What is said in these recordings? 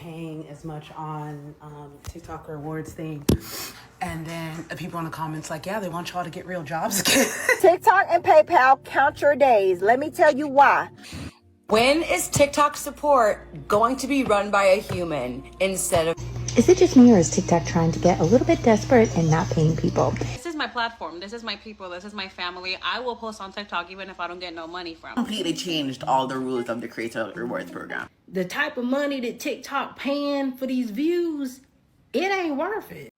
paying as much on TikTok rewards thing. And then people in the comments like, yeah, they want y'all to get real jobs again. TikTok and PayPal count your days. Let me tell you why. When is TikTok support going to be run by a human instead of... Is it just me, or is TikTok trying to get a little bit desperate and not paying people? This is my platform. This is my people. This is my family. I will post on TikTok even if I don't get no money from it. Completely changed all the rules of the Creator Rewards program. The type of money that TikTok paying for these views, it ain't worth it.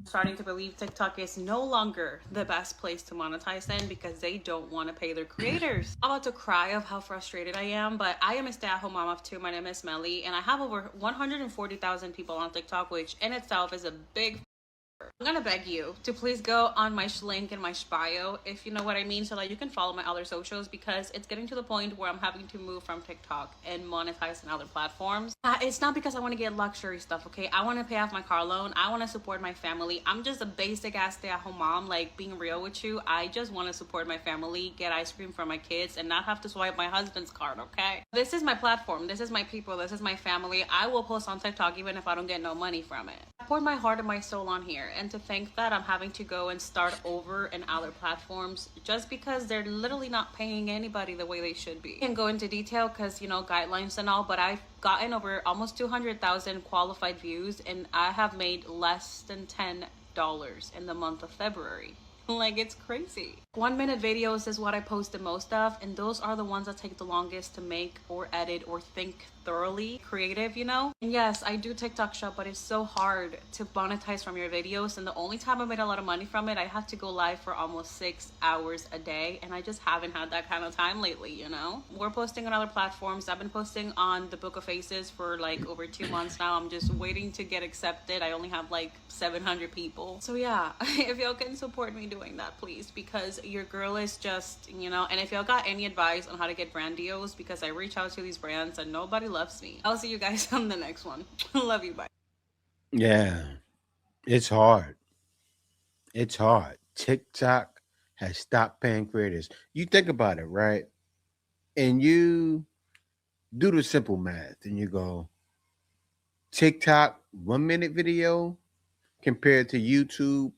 Starting to believe TikTok is no longer the best place to monetize in because they don't want to pay their creators. I'm about to cry of how frustrated I am, but I am a stay-at-home mom of two. My name is Melly, and I have over 140,000 people on TikTok, which in itself is a big... I'm gonna beg you to please go on my link in my bio, if you know what I mean, so that you can follow my other socials, because it's getting to the point where I'm having to move from TikTok and monetize on other platforms. It's not because I want to get luxury stuff, okay? I want to pay off my car loan. I want to support my family. I'm just a basic ass stay-at-home mom, like, being real with you. I just want to support my family, get ice cream for my kids, and not have to swipe my husband's card, okay? This is my platform. This is my people. This is my family. I will post on TikTok even if I don't get no money from it. I poured my heart and my soul on here, and to think that I'm having to go and start over in other platforms just because they're literally not paying anybody the way they should be. I can go into detail because, you know, guidelines and all, but I've gotten over almost 200,000 qualified views, and I have made less than $10 in the month of February. Like, it's crazy. 1 minute videos is what I post the most of, and those are the ones that take the longest to make or edit or think thoroughly creative, you know? And yes, I do TikTok shop, but it's so hard to monetize from your videos, and the only time I made a lot of money from it, I had to go live for almost 6 hours a day, and I just haven't had that kind of time lately, you know? We're posting on other platforms. I've been posting on the Book of Faces for like over 2 months now. I'm just waiting to get accepted. I only have like 700 people. So yeah, if y'all can support me doing that, please, because your girl is just, you know, and if y'all got any advice on how to get brand deals, because I reach out to these brands and nobody loves me. I'll see you guys on the next one. Love you, bye. Yeah, it's hard. It's hard. TikTok has stopped paying creators. You think about it, right? And you do the simple math and you go, TikTok 1 minute video compared to YouTube,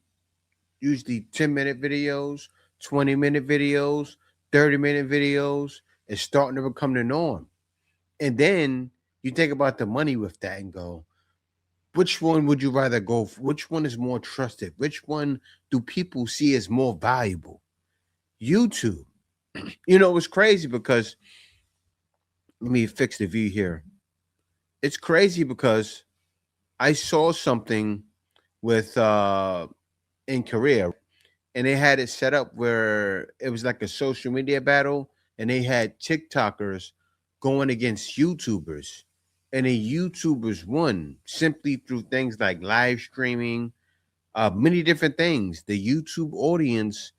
usually 10-minute videos, 20-minute videos, 30-minute videos, is starting to become the norm. And then you think about the money with that and go, which one would you rather go for? Which one is more trusted? Which one do people see as more valuable? YouTube. You know, it's crazy because, let me fix the view here. It's crazy because I saw something with in Korea, and they had it set up where it was like a social media battle, and they had TikTokers going against YouTubers, and the YouTubers won simply through things like live streaming, many different things. The YouTube audience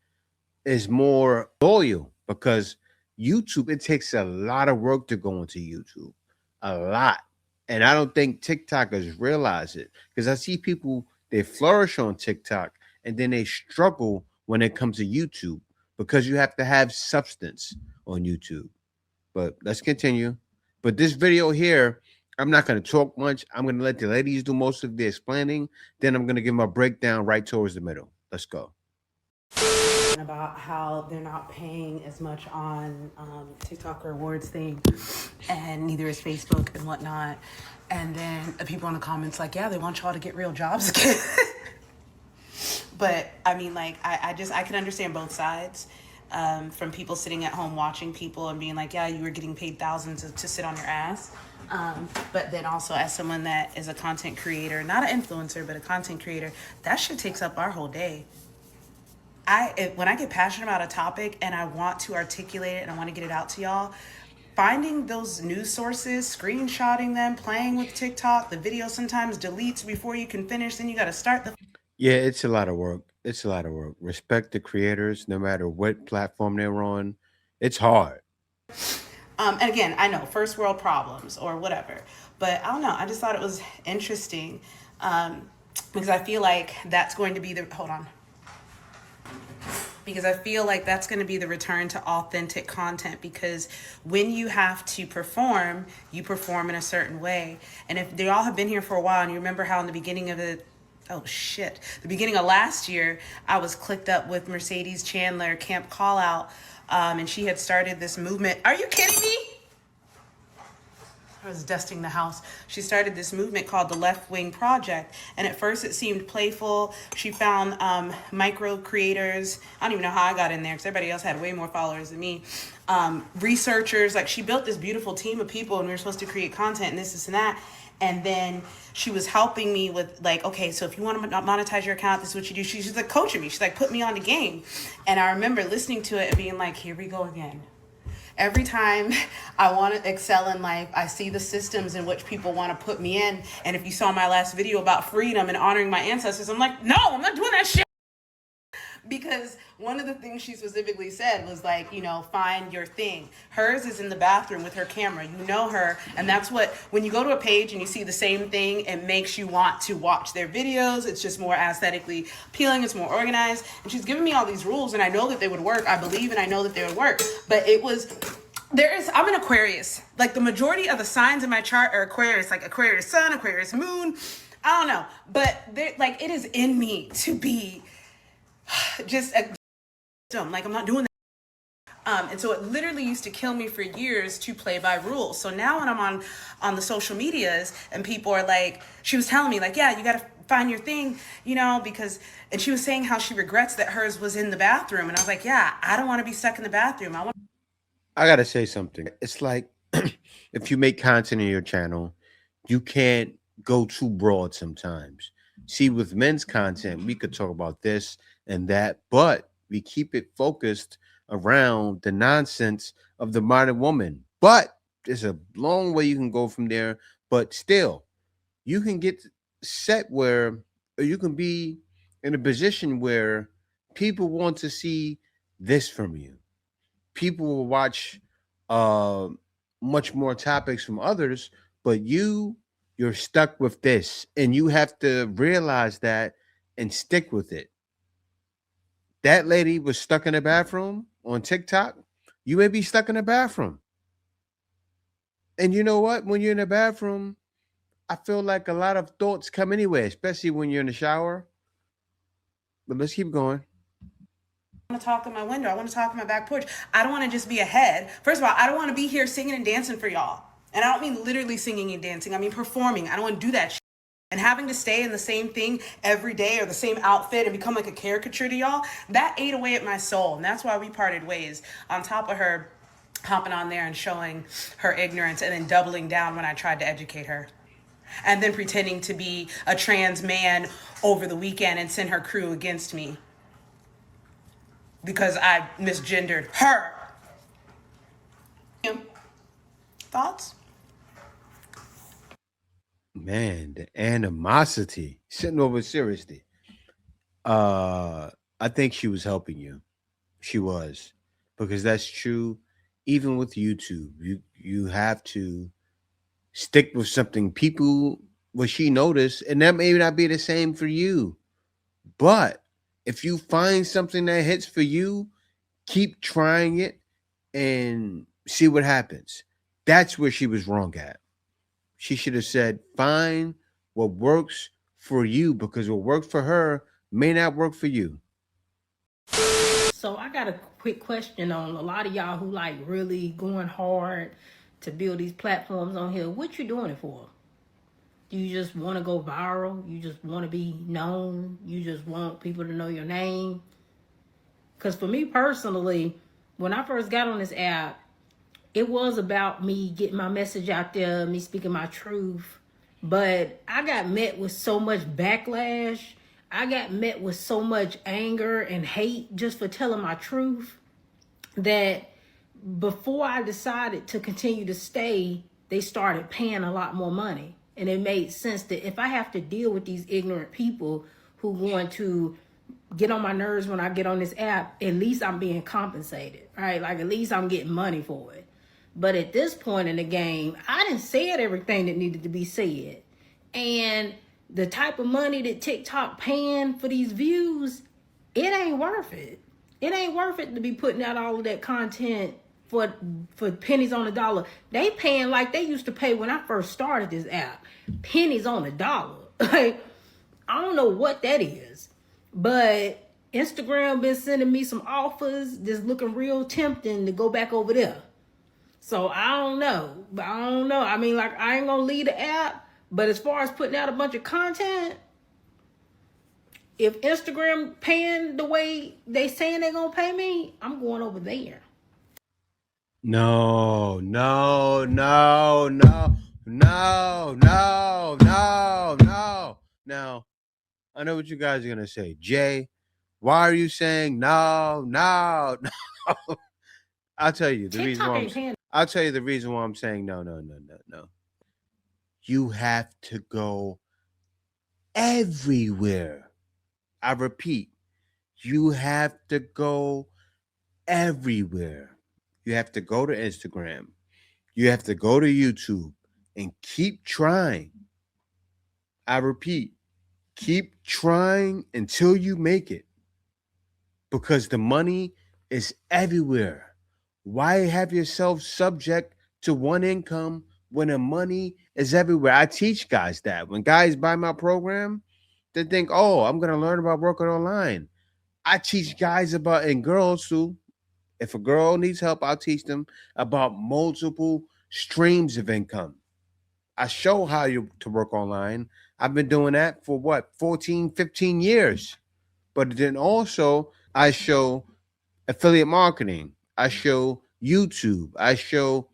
is more loyal because YouTube, it takes a lot of work to go into YouTube, a lot. And I don't think TikTokers realize it, because I see people, they flourish on TikTok and then they struggle when it comes to YouTube because you have to have substance on YouTube. But let's continue. But this video here, I'm not going to talk much. I'm going to let the ladies do most of the explaining. Then I'm going to give them a breakdown right towards the middle. Let's go. About how they're not paying as much on TikTok rewards thing, and neither is Facebook and whatnot. And then people in the comments like, yeah, they want y'all to get real jobs again. But I mean, like, I can understand both sides, from people sitting at home watching people and being like, yeah, you were getting paid thousands to sit on your ass. But then also, as someone that is a content creator, not an influencer, but a content creator, that shit takes up our whole day. When I get passionate about a topic and I want to articulate it and I want to get it out to y'all, finding those news sources, screenshotting them, playing with TikTok, the video sometimes deletes before you can finish, then you got to start the... Yeah, it's a lot of work. It's a lot of work. Respect the creators, no matter what platform they're on. It's hard. And again, I know, first world problems or whatever, but I don't know. I just thought it was interesting. because I feel like that's going to be the, hold on. Because I feel like that's going to be the return to authentic content, because when you have to perform, you perform in a certain way. And if they all have been here for a while, and you remember how in the beginning of the beginning of last year, I was clicked up with Mercedes Chandler, Camp Call Out, and she had started this movement. Are you kidding me? I was dusting the house. She started this movement called the Left Wing Project. And at first it seemed playful. She found micro creators. I don't even know how I got in there because everybody else had way more followers than me. Researchers, like she built this beautiful team of people, and we were supposed to create content and this and that. And then she was helping me with like, okay, so if you want to monetize your account, this is what you do. She's like coaching me. She's like, put me on the game. And I remember listening to it and being like, here we go again. Every time I want to excel in life, I see the systems in which people want to put me in. And if you saw my last video about freedom and honoring my ancestors, I'm like, no, I'm not doing that shit. Because one of the things she specifically said was like, you know, find your thing. Hers is in the bathroom with her camera. You know her. And that's what, when you go to a page and you see the same thing, it makes you want to watch their videos. It's just more aesthetically appealing. It's more organized. And she's giving me all these rules, and I know that they would work. I believe and I know that they would work. But I'm an Aquarius. Like the majority of the signs in my chart are Aquarius, like Aquarius sun, Aquarius moon. I don't know. But like it is in me to be just like I'm not doing that. And so it literally used to kill me for years to play by rules. So now when I'm on the social medias and people are like, she was telling me like, yeah, you got to find your thing, you know, and she was saying how she regrets that hers was in the bathroom. And I was like, yeah, I don't want to be stuck in the bathroom. I gotta say something. It's like if you make content in your channel, you can't go too broad sometimes. See, with men's content, we could talk about this and that, but we keep it focused around the nonsense of the modern woman. But there's a long way you can go from there. But still, you can get set where, or you can be in a position where people want to see this from you. People will watch much more topics from others, but you're stuck with this, and you have to realize that and stick with it. That lady was stuck in a bathroom on TikTok. You may be stuck in a bathroom. And you know what? When you're in a bathroom, I feel like a lot of thoughts come anyway, especially when you're in the shower. But let's keep going. I want to talk in my window. I want to talk in my back porch. I don't want to just be ahead. First of all, I don't want to be here singing and dancing for y'all. And I don't mean literally singing and dancing. I mean performing. I don't want to do that shit. And having to stay in the same thing every day or the same outfit and become like a caricature to y'all, that ate away at my soul. And that's why we parted ways. On top of her hopping on there and showing her ignorance and then doubling down when I tried to educate her. And then pretending to be a trans man over the weekend and send her crew against me because I misgendered her. Thoughts? Man, the animosity. Sitting over seriously. I think she was helping you. She was. Because that's true. Even with YouTube, you have to stick with something. People, what she noticed, and that may not be the same for you. But if you find something that hits for you, keep trying it and see what happens. That's where she was wrong at. She should have said, find what works for you, because what worked for her may not work for you. So I got a quick question on a lot of y'all who like really going hard to build these platforms on here. What you doing it for? Do you just want to go viral? You just want to be known? You just want people to know your name? Because for me personally, when I first got on this app, it was about me getting my message out there, me speaking my truth. But I got met with so much backlash. I got met with so much anger and hate just for telling my truth that before I decided to continue to stay, they started paying a lot more money. And it made sense that if I have to deal with these ignorant people who want to get on my nerves when I get on this app, at least I'm being compensated, right? Like at least I'm getting money for it. But at this point in the game, I didn't say everything that needed to be said. And the type of money that TikTok paying for these views, it ain't worth it. It ain't worth it to be putting out all of that content for pennies on the dollar. They paying like they used to pay when I first started this app. Pennies on the dollar. Like, I don't know what that is, but Instagram been sending me some offers that's looking real tempting to go back over there. So I don't know. I mean, like, I ain't gonna leave the app, but as far as putting out a bunch of content, if Instagram paying the way they saying they gonna pay me, I'm going over there. No, no, no, no, no, no, no, no. Now, I know what you guys are gonna say. Jay, why are you saying no, no, no? I'll tell you the reason why I'll tell you the reason why I'm saying no, no, no, no, no. You have to go everywhere. I repeat, you have to go everywhere. You have to go to Instagram. You have to go to YouTube and keep trying. I repeat, keep trying until you make it, because the money is everywhere. Why have yourself subject to one income when the money is everywhere? I teach guys that. When guys buy my program, they think, oh, I'm going to learn about working online. I teach guys about, and girls too. If a girl needs help, I'll teach them about multiple streams of income. I show how to work online. I've been doing that for 14, 15 years. But then also I show affiliate marketing. I show YouTube. I show,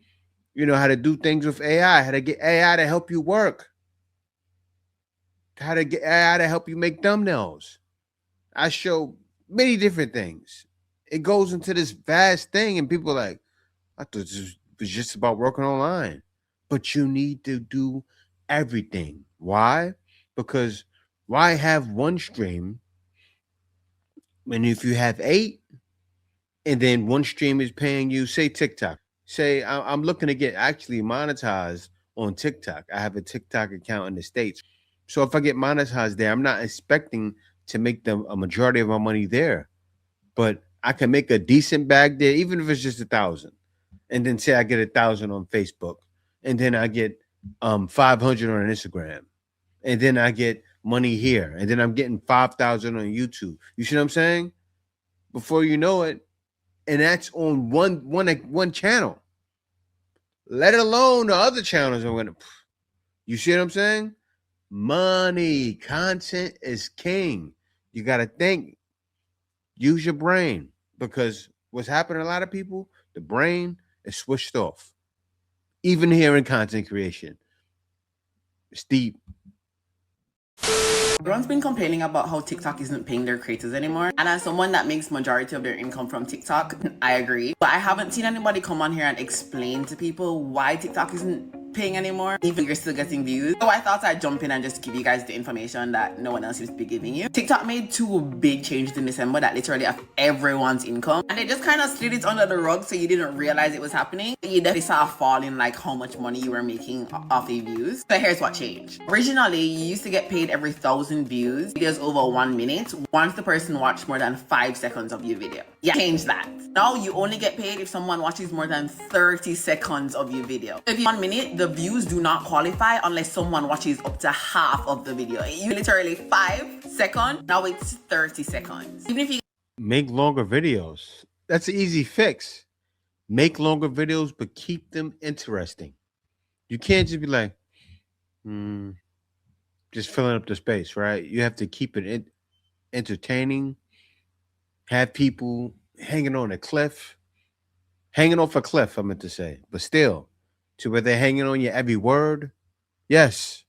how to do things with AI, how to get AI to help you work, how to get AI to help you make thumbnails. I show many different things. It goes into this vast thing, and people are like, I thought this was just about working online. But you need to do everything. Why? Because why have one stream when if you have 8 and then one stream is paying you, say TikTok. Say I'm looking to get actually monetized on TikTok. I have a TikTok account in the States. So if I get monetized there, I'm not expecting to make a majority of my money there. But I can make a decent bag there, even if it's just 1,000. And then say I get 1,000 on Facebook. And then I get 500 on Instagram. And then I get money here. And then I'm getting 5,000 on YouTube. You see what I'm saying? Before you know it, and that's on one channel. Let alone the other channels are gonna. You see what I'm saying? Money, content is king. You gotta think. Use your brain, because what's happening to a lot of people, the brain is switched off. Even here in content creation, it's deep. Everyone's been complaining about how TikTok isn't paying their creators anymore. And as someone that makes majority of their income from TikTok, I agree. But I haven't seen anybody come on here and explain to people why TikTok isn't paying anymore, even you're still getting views. So I thought I'd jump in and just give you guys the information that no one else seems to be giving you. TikTok made 2 big changes in December that literally affect everyone's income, and they just kind of slid it under the rug so you didn't realize it was happening. You definitely saw a fall in like how much money you were making off the views. So here's what changed. Originally, you used to get paid every 1,000 views, videos over 1 minute, once the person watched more than 5 seconds of your video. Yeah, change that. Now you only get paid if someone watches more than 30 seconds of your video. If you 1 minute, the views do not qualify unless someone watches up to half of the video. You literally 5 seconds, now it's 30 seconds. Even if you make longer videos, that's an easy fix. Make longer videos, but keep them interesting. You can't just be like, just filling up the space, right? You have to keep it entertaining. Have people hanging on a cliff, hanging off a cliff, I meant to say, but still, to where they're hanging on your every word. Yes,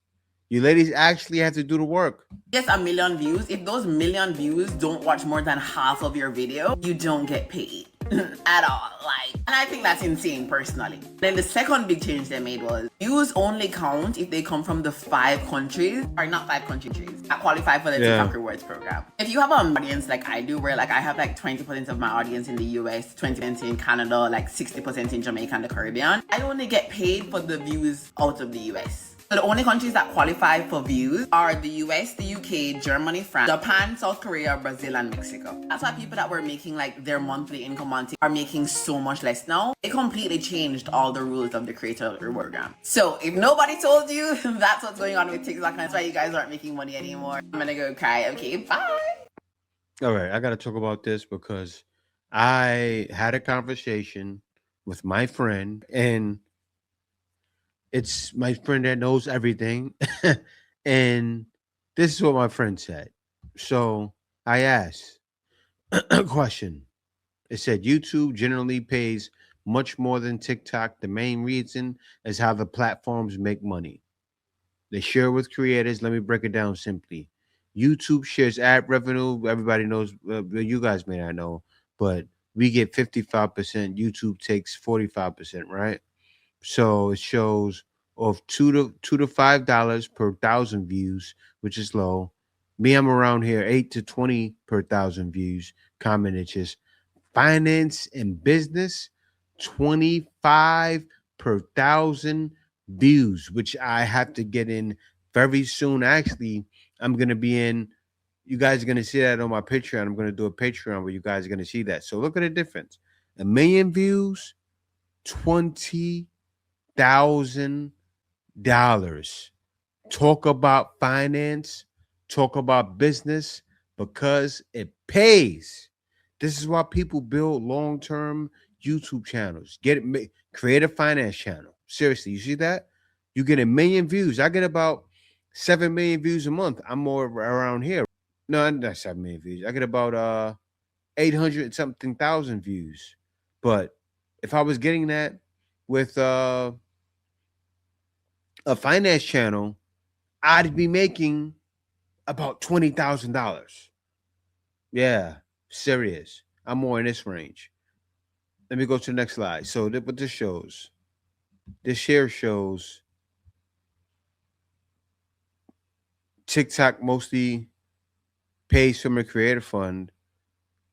you ladies actually have to do the work. get 1 million views. If those 1 million views don't watch more than half of your video, you don't get paid at all. And I think that's insane personally. Then the second big change they made was views only count if they come from the 5 countries, or not 5 countries, that qualify for the TikTok rewards program. If you have an audience like I do, where I have 20% of my audience in the US, 20% in Canada, 60% in Jamaica and the Caribbean, I only get paid for the views out of the US. So the only countries that qualify for views are the US, the UK, Germany, France, Japan, South Korea, Brazil, and Mexico. That's why people that were making like their monthly income on TikTok are making so much less now. It completely changed all the rules of the creator reward program. So if nobody told you, that's what's going on with TikTok, and that's why you guys aren't making money anymore. I'm gonna go cry. Okay, bye. All right, I got to talk about this because I had a conversation with my friend, and it's my friend that knows everything. And this is what my friend said. So I asked a question. It said YouTube generally pays much more than TikTok. The main reason is how the platforms make money. They share with creators. Let me break it down simply. YouTube shares ad revenue. Everybody knows, you guys may not know, but we get 55%. YouTube takes 45%, right? So it shows of $2 to $5 per thousand views, which is low. Me, I'm around here 8 to 20 per thousand views. Comment inches. Finance and business, 25 per thousand views, which I have to get in very soon. Actually, I'm gonna be in. You guys are gonna see that on my Patreon. I'm gonna do a Patreon where you guys are gonna see that. So look at the difference. 1 million views, $20,000. Talk about finance, talk about business, because it pays. This is why people build long-term YouTube channels. Create a finance channel. Seriously, you see that? You get 1 million views. I get about 7 million views a month. I'm more around here. No, not 7 million views. I get about 800 something thousand views. But if I was getting that with a finance channel, I'd be making about $20,000. Yeah, serious. I'm more in this range. Let me go to the next slide. So what this shows, this here shows TikTok mostly pays from a creator fund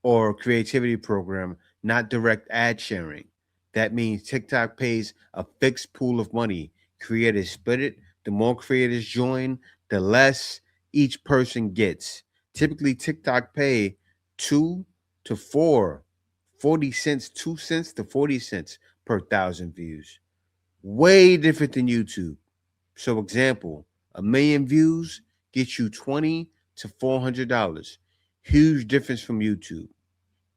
or creativity program, not direct ad sharing. That means TikTok pays a fixed pool of money. Creators split it. The more creators join, the less each person gets. Typically, TikTok pay 2 to 4, 40 cents, 2 cents to 40 cents per thousand views. Way different than YouTube. So example, 1 million views gets you $20 to $400. Huge difference from YouTube.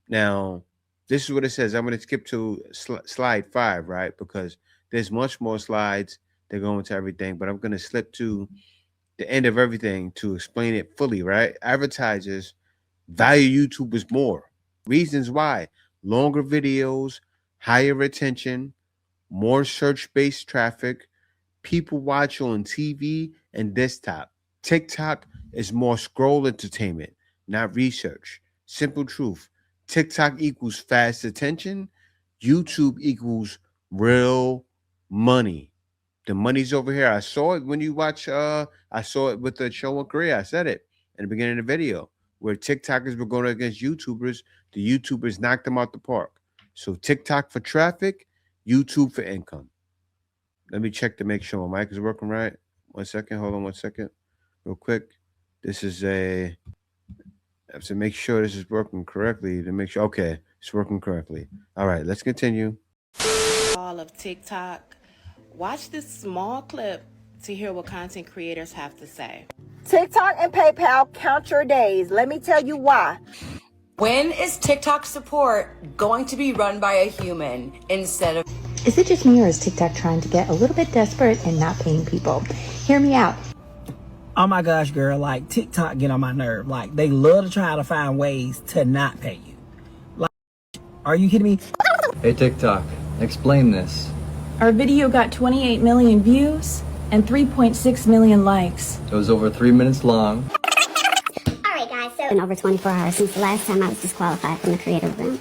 Now, this is what it says. I'm going to skip to slide 5, right? Because there's much more slides that go into everything, but I'm going to slip to the end of everything to explain it fully, right? Advertisers value YouTubers more. Reasons why: longer videos, higher retention, more search-based traffic, people watch on TV and desktop. TikTok is more scroll entertainment, not research. Simple truth. TikTok equals fast attention. YouTube equals real money. The money's over here. I saw it when you watch, I saw it with the show in Korea. I said it in the beginning of the video, where TikTokers were going against YouTubers. The YouTubers knocked them out the park. So TikTok for traffic, YouTube for income. Let me check to make sure my mic is working right. 1 second. Hold on 1 second. Real quick. This is I have to make sure this is working correctly to make sure. Okay, it's working correctly. All right, let's continue. All of TikTok. Watch this small clip to hear what content creators have to say. TikTok and PayPal count your days. Let me tell you why. When is TikTok support going to be run by a human instead of... Is it just me, or is TikTok trying to get a little bit desperate and not paying people? Hear me out. Oh my gosh, girl, like TikTok get on my nerve. Like, they love to try to find ways to not pay you. Like, are you kidding me? Hey TikTok, explain this. Our video got 28 million views and 3.6 million likes. It was over 3 minutes long. Alright guys, so it's been over 24 hours since the last time I was disqualified from the creator room.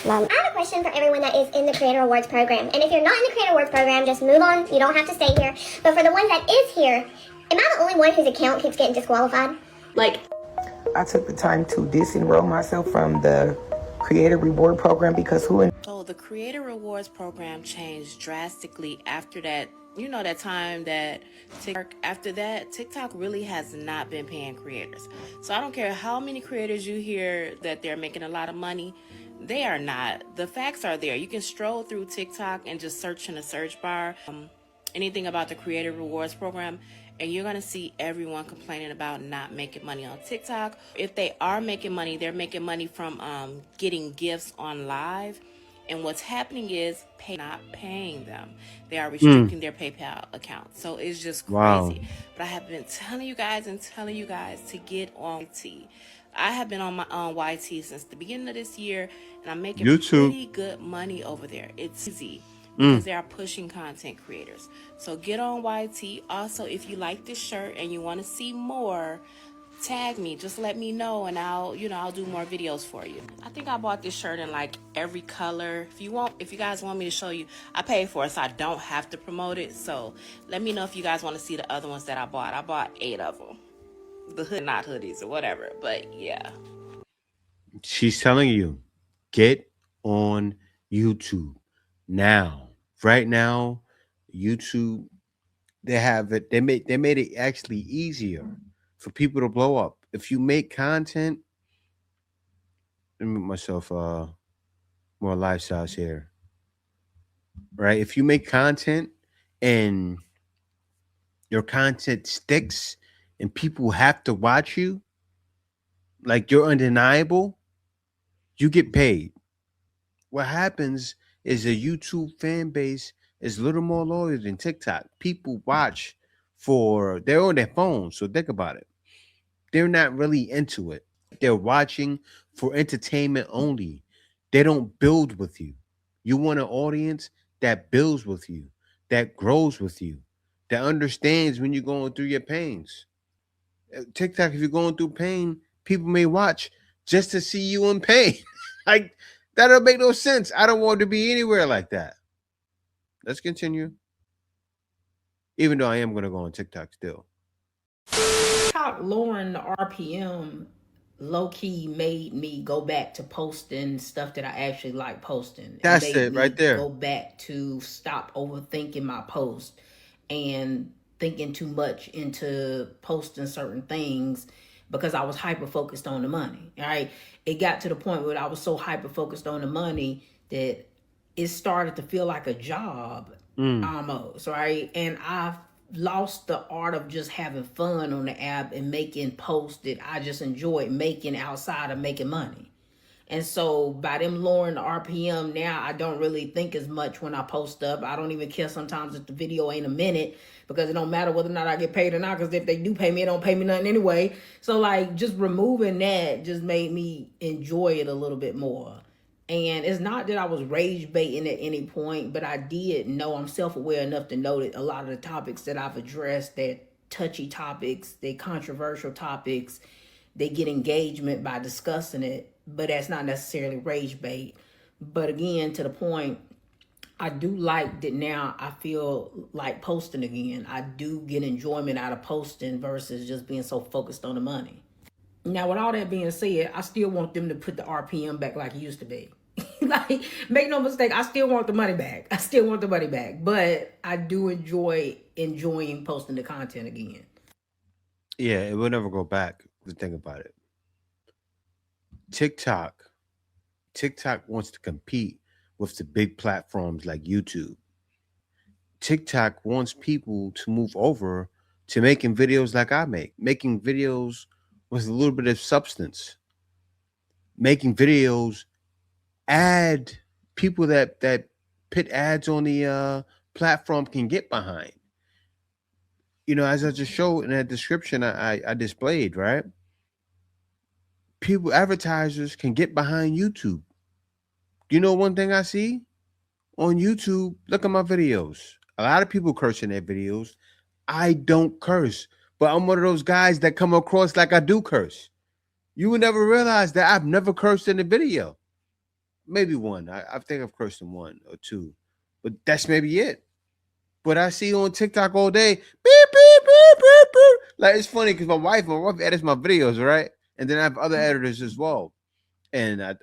I have a question for everyone that is in the Creator Awards program. And if you're not in the Creator Awards program, just move on. You don't have to stay here. But for the one that is here, am I the only one whose account keeps getting disqualified? Like, I took the time to disenroll myself from the Creator Reward program because So the Creator Rewards program changed drastically after that you know, that time that TikTok, after that, TikTok really has not been paying creators. So I don't care how many creators you hear that they're making a lot of money, they are not. The facts are there. You can stroll through TikTok and just search in the search bar anything about the creator rewards program, and you're going to see everyone complaining about not making money on TikTok. If they are making money, they're making money from getting gifts on live. And what's happening is not paying them. They are restricting their PayPal account. So it's just Wow. crazy. But I have been telling you guys to get on YT. I have been on my YT since the beginning of this year, and I'm making YouTube. pretty good money over there. It's easy because they are pushing content creators. So get on YT. Also, if you like this shirt and you want to see more, tag me, just let me know, and I'll do more videos for you. I think I bought this shirt in like every color. If you guys want me to show you, I paid for it, so I don't have to promote it. So let me know if you guys want to see the other ones that I bought 8 of them, the hood, not hoodies or whatever, but yeah. She's telling you, get on YouTube now. Right now, YouTube, they have it. They made it actually easier for people to blow up. If you make content, let me make myself more life size here. Right? If you make content and your content sticks and people have to watch you, like you're undeniable, you get paid. What happens is a YouTube fan base is a little more loyal than TikTok. People watch they're on their phones, so think about it. They're not really into it. They're watching for entertainment only. They don't build with you. You want an audience that builds with you, that grows with you, that understands when you're going through your pains. TikTok, if you're going through pain, people may watch just to see you in pain. Like, that don't make no sense. I don't want to be anywhere like that. Let's continue. Even though I am going to go on TikTok still. TikTok lowering the RPM low-key made me go back to posting stuff that I actually like posting. That's It it made right me there. go back to stop overthinking my post and thinking too much into posting certain things because I was hyper focused on the money. Right? It got to the point where I was so hyper focused on the money that it started to feel like a job almost, right? And I lost the art of just having fun on the app and making posts that I just enjoyed making outside of making money. And so by them lowering the RPM now, I don't really think as much when I post up. I don't even care sometimes if the video ain't a minute because it don't matter whether or not I get paid or not, because if they do pay me, it don't pay me nothing anyway. So like just removing that just made me enjoy it a little bit more. And it's not that I was rage baiting at any point, but I did know, I'm self-aware enough to know that a lot of the topics that I've addressed, they're touchy topics, they're controversial topics, they get engagement by discussing it, but that's not necessarily rage bait. But again, to the point, I do like that now I feel like posting again. I do get enjoyment out of posting versus just being so focused on the money. Now, with all that being said, I still want them to put the RPM back like it used to be. Like, make no mistake, I still want the money back. But I do enjoying posting the content again. Yeah, it will never go back. The thing about it. TikTok wants to compete with the big platforms like YouTube. TikTok wants people to move over to making videos like I make, making videos with a little bit of substance, making videos ad people that put ads on the platform can get behind. You know, as I just showed in that description I displayed, right? Advertisers can get behind YouTube. You know, one thing I see on YouTube, look at my videos. A lot of people curse in their videos. I don't curse, but I'm one of those guys that come across like I do curse. You would never realize that I've never cursed in a video. Maybe one. I think I've cursed in one or two, but that's maybe it. But I see on TikTok all day, beep, beep, beep, beep, beep. Like, it's funny because my wife edits my videos, right? And then I have other editors as well. And I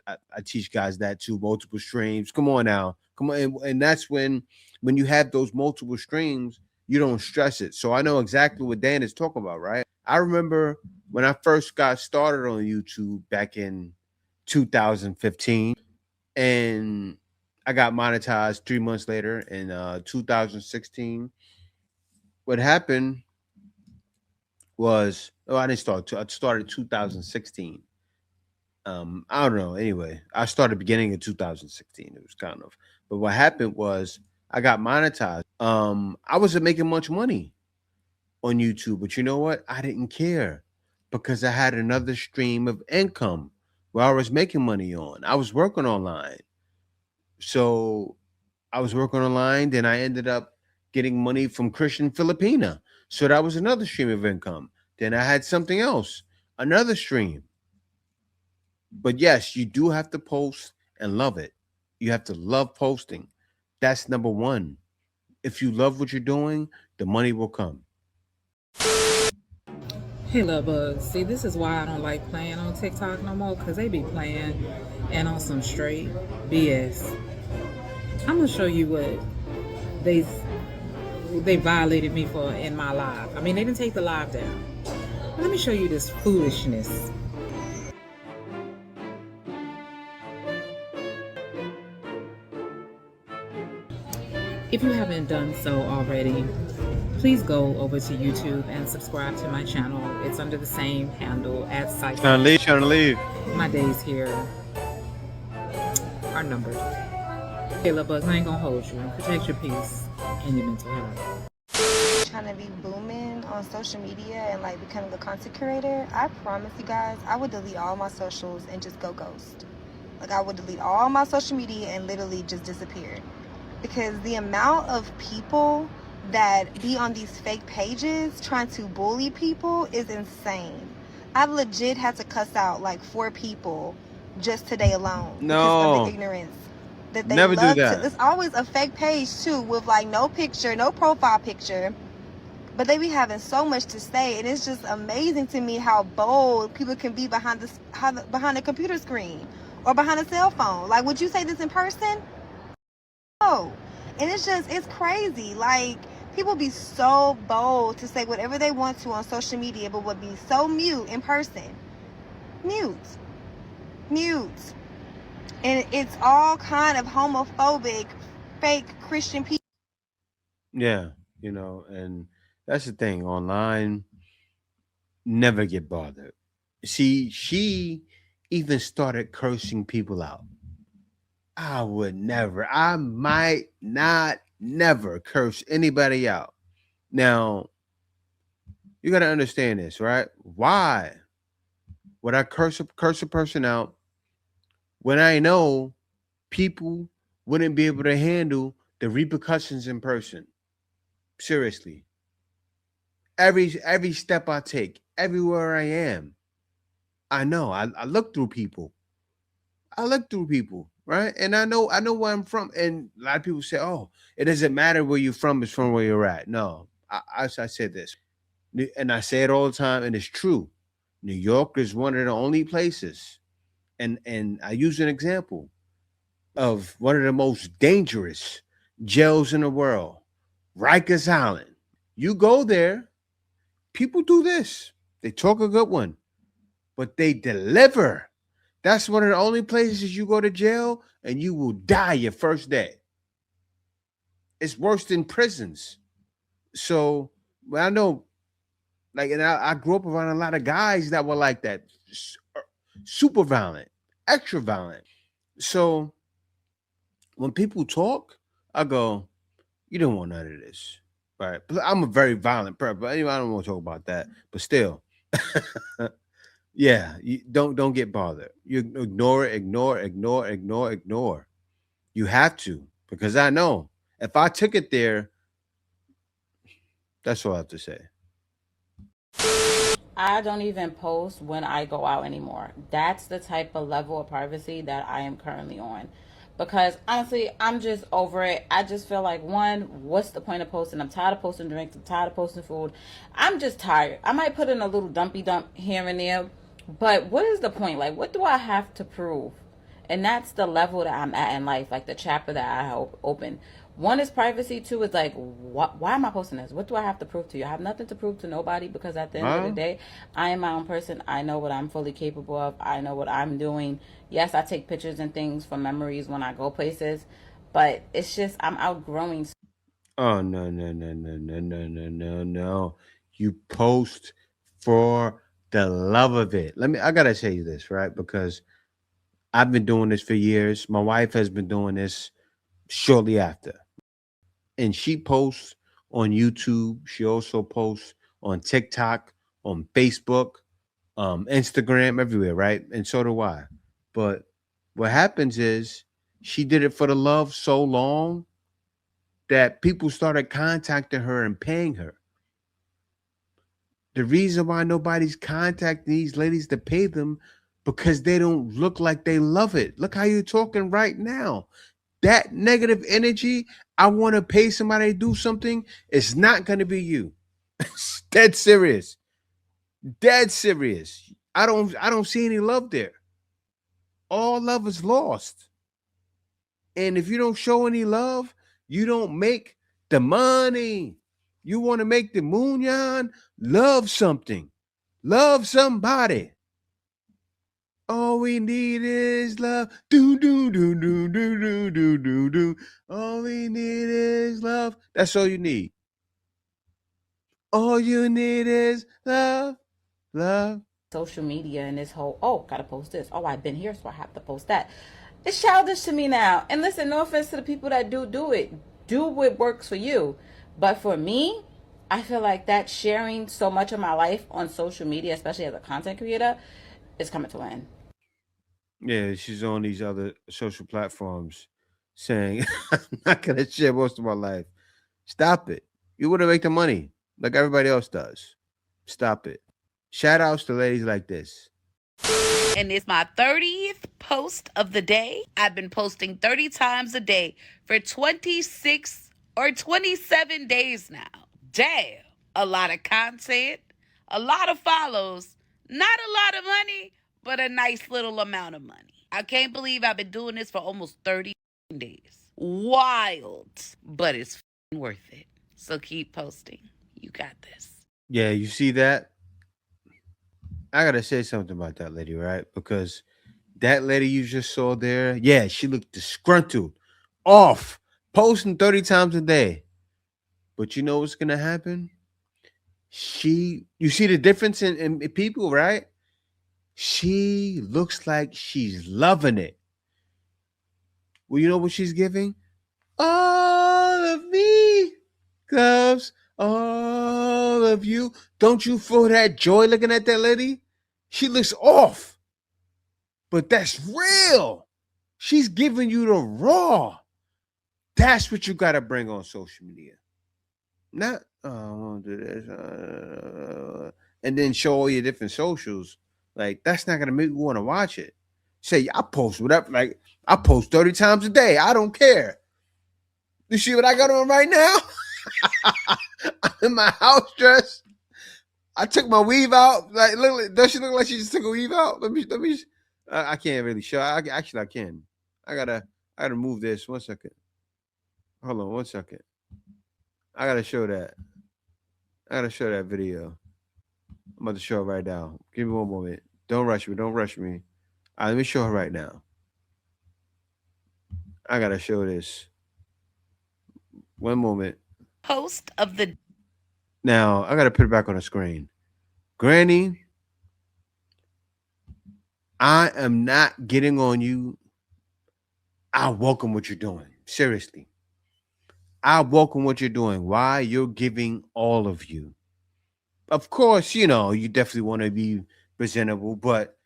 teach guys that too, multiple streams. Come on now. Come on. And that's when when you have those multiple streams, you don't stress it. So I know exactly what Dan is talking about, right? I remember when I first got started on YouTube back in 2015, and I got monetized 3 months later in 2016. What happened was, oh, I didn't start. I started 2016. I don't know. Anyway, I started beginning of 2016. It was kind of, but what happened was I got monetized. I wasn't making much money on YouTube, but you know what? I didn't care because I had another stream of income where I was making money on. I was working online. So I was working online, then I ended up getting money from Christian Filipina. So that was another stream of income. Then I had something else, another stream. But yes, you do have to post and love it. You have to love posting. That's number one. If you love what you're doing, the money will come. Hey, love bugs. See, this is why I don't like playing on TikTok no more, because they be playing and on some straight BS. I'm gonna show you what they violated me for in my live. I mean, they didn't take the live down. Let me show you this foolishness. If you haven't done so already, please go over to YouTube and subscribe to my channel. It's under the same handle as Cypher. Trying to leave. My days here are numbered. Okay, love bugs, I ain't gonna hold you. Protect your peace and your mental health. Trying to be booming on social media and like becoming a content creator, I promise you guys, I would delete all my socials and just go ghost. Like, I would delete all my social media and literally just disappear. Because the amount of people that be on these fake pages trying to bully people is insane. I've legit had to cuss out like 4 people just today alone because of the ignorance that they never love do that. It's always a fake page too with like no picture, no profile picture, but they be having so much to say, and it's just amazing to me how bold people can be behind the computer screen or behind a cell phone. Like, would you say this in person? No. And it's crazy. Like, people be so bold to say whatever they want to on social media, but would be so mute in person. Mute. And it's all kind of homophobic, fake Christian people. Yeah, and that's the thing. Online, never get bothered. See, she even started cursing people out. I would never. I might not never curse anybody out. Now, you got to understand this, right? Why would I curse a person out when I know people wouldn't be able to handle the repercussions in person? Seriously. Every step I take, everywhere I am, I know. I look through people. Right? And I know where I'm from. And a lot of people say, oh, it doesn't matter where you're from, it's from where you're at. No, I said this. And I say it all the time, and it's true. New York is one of the only places, and I use an example of one of the most dangerous jails in the world, Rikers Island. You go there, people do this. They talk a good one, but they deliver. That's one of the only places you go to jail and you will die your first day. It's worse than prisons. So, I know, like, and I grew up around a lot of guys that were like that, super violent, extra violent. So, when people talk, I go, you don't want none of this, right? But I'm a very violent person, but anyway, I don't want to talk about that. But still, yeah, you don't get bothered. You ignore it. You have to, because I know if I took it there, that's all I have to say. I don't even post when I go out anymore. That's the type of level of privacy that I am currently on. Because honestly, I'm just over it. I just feel like, one, what's the point of posting? I'm tired of posting drinks. I'm tired of posting food. I'm just tired. I might put in a little dumpy dump here and there. But what is the point? Like, what do I have to prove? And that's the level that I'm at in life, like the chapter that I open. One is privacy. Two is like, why am I posting this? What do I have to prove to you? I have nothing to prove to nobody, because at the end of the day, I am my own person. I know what I'm fully capable of. I know what I'm doing. Yes, I take pictures and things for memories when I go places, but it's just I'm outgrowing. Oh no, no, no, no, no, no, no, no, no. You post for the love of it. I gotta tell you this, right? Because I've been doing this for years. My wife has been doing this shortly after. And she posts on YouTube. She also posts on TikTok, on Facebook, Instagram, everywhere, right? And so do I. But what happens is she did it for the love so long that people started contacting her and paying her. The reason why nobody's contacting these ladies to pay them, because they don't look like they love it. Look how you're talking right now. That negative energy, I want to pay somebody to do something, it's not going to be you. Dead serious. Dead serious. I don't see any love there. All love is lost. And if you don't show any love, you don't make the money. You want to make the moonyan, love something. Love somebody. All we need is love. Do do do do do do do do do. All we need is love. That's all you need. All you need is love. Love. Social media and this whole, oh, gotta post this. Oh, I've been here, so I have to post that. It's childish to me now. And listen, no offense to the people that do it. Do what works for you. But for me, I feel like that sharing so much of my life on social media, especially as a content creator, is coming to an end. Yeah, she's on these other social platforms saying, I'm not going to share most of my life. Stop it. You want to make the money like everybody else does. Stop it. Shout outs to ladies like this. And it's my 30th post of the day. I've been posting 30 times a day for 26 or 27 days now. Damn. A lot of content, a lot of follows, not a lot of money, but a nice little amount of money. I can't believe I've been doing this for almost 30 days. Wild, but it's worth it. So keep posting. You got this. Yeah, you see that? I got to say something about that lady, right? Because that lady you just saw there, yeah, she looked disgruntled, off, posting 30 times a day. But you know what's going to happen? You see the difference in people, right? She looks like she's loving it. Well, you know what she's giving? All of me loves all of you. Don't you feel that joy looking at that lady? She looks off, but that's real. She's giving you the raw. That's what you got to bring on social media. Not, oh, I want to do this. And then show all your different socials. Like, that's not going to make you want to watch it. Say, I post whatever. Like, I post 30 times a day. I don't care. You see what I got on right now? I'm in my house dress. I took my weave out. Like, look, does she look like she just took a weave out? Let me. I can't really show. Actually, I can. I gotta move this. 1 second. Hold on, 1 second. I gotta show that. I gotta show that video. I'm about to show it right now. Give me 1 moment. Don't rush me. Don't rush me. All right, let me show her right now. I gotta show this. 1 moment. Post of the. Now I gotta put it back on the screen. Granny, I am not getting on you. I welcome what you're doing. Seriously. I welcome what you're doing. Why? You're giving all of you. Of course, you know, you definitely want to be presentable, but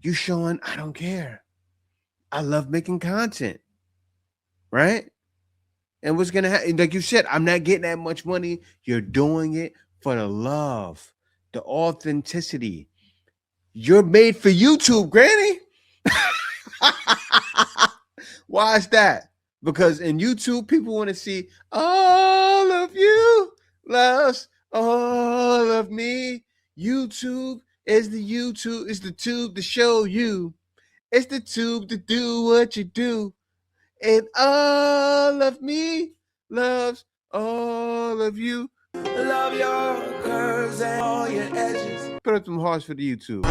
you showing, I don't care. I love making content. Right? And what's going to happen? Like you said, I'm not getting that much money. You're doing it for the love, the authenticity. You're made for YouTube, Granny. Why is that? Because in YouTube, people want to see all of you loves all of me. YouTube is the tube to show you. It's the tube to do what you do. And all of me loves all of you. Love your curves and all your edges. Put up some hearts for the YouTube.